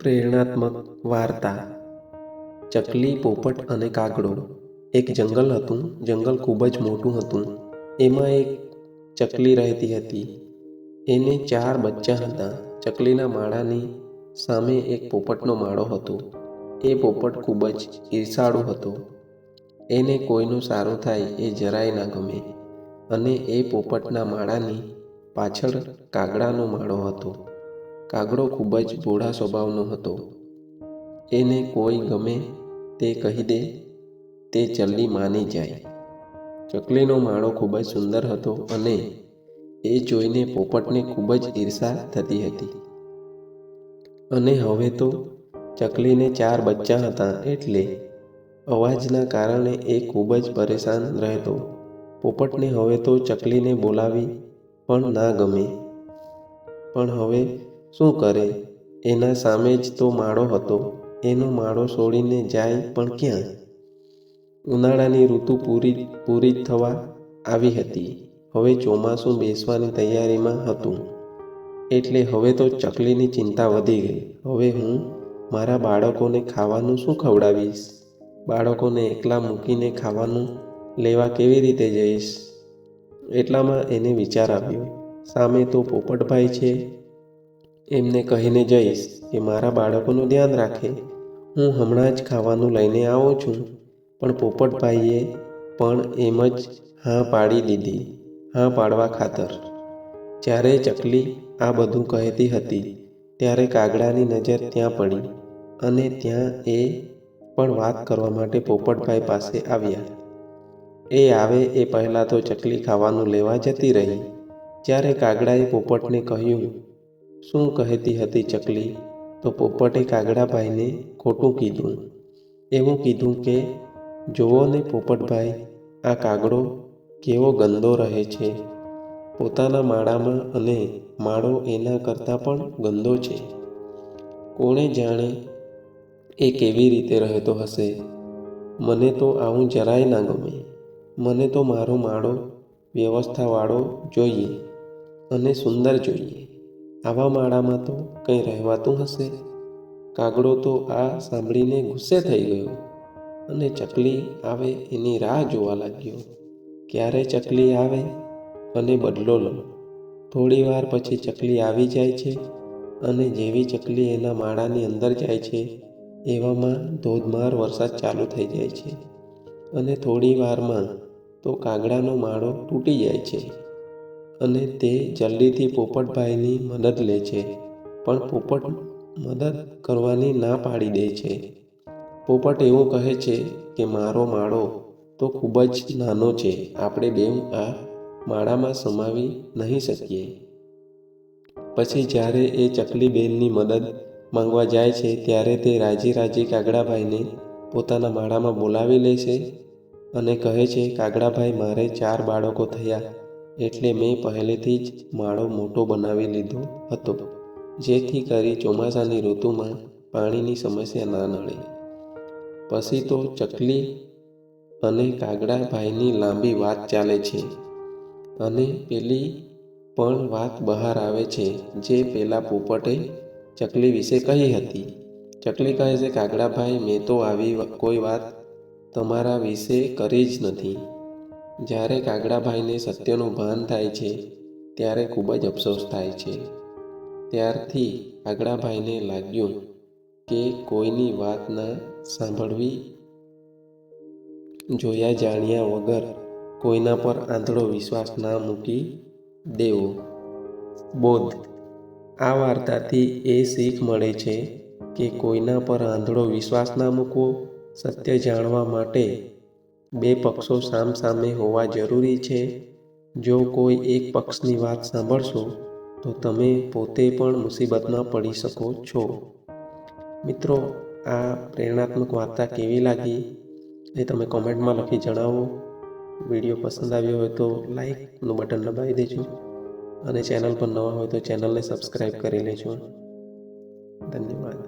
પ્રેરણાત્મક વાર્તા ચકલી, પોપટ અને કાગડો. એક જંગલ હતું. જંગલ ખૂબ જ મોટું હતું. એમાં એક ચકલી રહેતી હતી. એને 4 બચ્ચા હતા. ચકલીના માળાની સામે એક પોપટનો માળો હતો. એ પોપટ ખૂબ જ ઈર્ષાળુ હતો. એને કોઈનું સારું થાય એ જરાય ના ગમે. અને એ પોપટના માળાની પાછળ કાગડાનો માળો હતો. કાગડો ખૂબ જ ભોળા સ્વભાવનો હતો. એને કોઈ ગમે તે કહી દે તે જલ્દી માની જાય. ચકલીનો માળો ખૂબ જ સુંદર હતો અને એ જોઈને પોપટને ખૂબ જ ઈર્ષા થતી હતી. અને હવે તો ચકલીને 4 બચ્ચા હતા એટલે અવાજના કારણે એ ખૂબ જ પરેશાન રહેતો. પોપટને હવે તો ચકલીને બોલાવી પણ ના ગમે. પણ હવે શું કરે? એના સામે જ તો માળો હતો. એનો માળો છોડીને જાય પણ ક્યાં? ઉનાળાની ઋતુ પૂરી થવા આવી હતી. હવે ચોમાસું બેસવાની તૈયારીમાં હતું. એટલે હવે તો ચકલીની ચિંતા વધી ગઈ. હવે હું મારા બાળકોને ખાવાનું શું ખવડાવીશ? બાળકોને એકલા મૂકીને ખાવાનું લેવા કેવી રીતે જઈશ? એટલામાં એને વિચાર આવ્યો, સામે તો પોપટભાઈ છે. એમને કહીને જઈશ કે મારા બાળકોનું ધ્યાન રાખે. હું હમણાં જ ખાવાનું લઈને આવું છું. પણ પોપટભાઈએ પણ એમ જ હા પાડી દીધી. હા પાડવા ખાતર. જ્યારે ચકલી આ બધું કહેતી હતી ત્યારે કાગડાની નજર ત્યાં પડી અને ત્યાં એ પણ વાત કરવા માટે પોપટભાઈ પાસે આવ્યા. એ આવે એ પહેલાં તો ચકલી ખાવાનું લેવા જતી રહી. જ્યારે કાગડાએ પોપટને કહ્યું, શું કહેતી હતી ચકલી? તો પોપટે કાગડાભાઈને ખોટું કીધું. એવું કીધું કે જુઓ ને પોપટભાઈ, આ કાગડો કેવો ગંદો રહે છે. પોતાના માળામાં અને માળો એના કરતાં પણ ગંદો છે. કોણે જાણે એ કેવી રીતે રહેતો હશે. મને તો આવું જરાય ના ગમે. મને તો મારો માળો વ્યવસ્થાવાળો જોઈએ અને સુંદર જોઈએ. આવા માળામાં તો કંઈ રહેવાતું હશે. કાગડો તો આ સાંભળીને ગુસ્સે થઈ ગયો અને ચકલી આવે એની રાહ જોવા લાગ્યો. ક્યારે ચકલી આવે અને બદલો લો. થોડી વાર પછી ચકલી આવી જાય છે અને જેવી ચકલી એના માળાની અંદર જાય છે એવામાં ધોધમાર વરસાદ ચાલુ થઈ જાય છે અને થોડી વારમાં તો કાગડાનો માળો તૂટી જાય છે અને તે જલ્દીથી પોપટભાઈની મદદ લે છે. પણ પોપટ મદદ કરવાની ના પાડી દે છે. પોપટ એવું કહે છે કે મારો માળો તો ખૂબ જ નાનો છે. આપણે બેઉ આ માળામાં સમાવી નહીં શકીએ. પછી જ્યારે એ ચકલી બેનની મદદ માંગવા જાય છે ત્યારે તે રાજી રાજી કાગડાભાઈને પોતાના માળામાં બોલાવી લે છે અને કહે છે, કાગડાભાઈ, મારે 4 બાળકો થયા એટલે મેં પહેલેથી જ માળો મોટો બનાવી લીધો હતો, જેથી કરી ચોમાસાની ઋતુમાં પાણીની સમસ્યા ના નડે. પછી તો ચકલી અને કાગડાભાઈની લાંબી વાત ચાલે છે અને પેલી પણ વાત બહાર આવે છે જે પેલા પોપટે ચકલી વિશે કહી હતી. ચકલી કહે છે, કાગડાભાઈ, મેં તો આવી કોઈ વાત તમારા વિશે કરી જ નથી. જ્યારે કાગડાભાઈને સત્યનું ભાન થાય છે ત્યારે ખૂબ જ અફસોસ થાય છે. ત્યારથી કાગડાભાઈને લાગ્યું કે કોઈની વાત ના સાંભળવી, જોયા જાણ્યા વગર કોઈના પર આંધળો વિશ્વાસ ના મૂકી દેવો. બોધ: આ વાર્તાથી એ શીખ મળે છે કે કોઈના પર આંધળો વિશ્વાસ ના મૂકવો. સત્ય જાણવા માટે 2 પક્ષો સામસામે હોવા જરૂરી છે. જો કોઈ એક પક્ષની વાત સાંભળશો તો તમે પોતે પણ મુસીબતમાં પડી શકો છો. મિત્રો, આ પ્રેરણાત્મક વાર્તા કેવી લાગી એ તમે કોમેન્ટમાં લખી જણાવો. વિડીયો પસંદ આવ્યો હોય તો લાઈકનું બટન દબાવી દેજો અને ચેનલ પર નવા હોય તો ચેનલને સબસ્ક્રાઈબ કરી લેજો. ધન્યવાદ.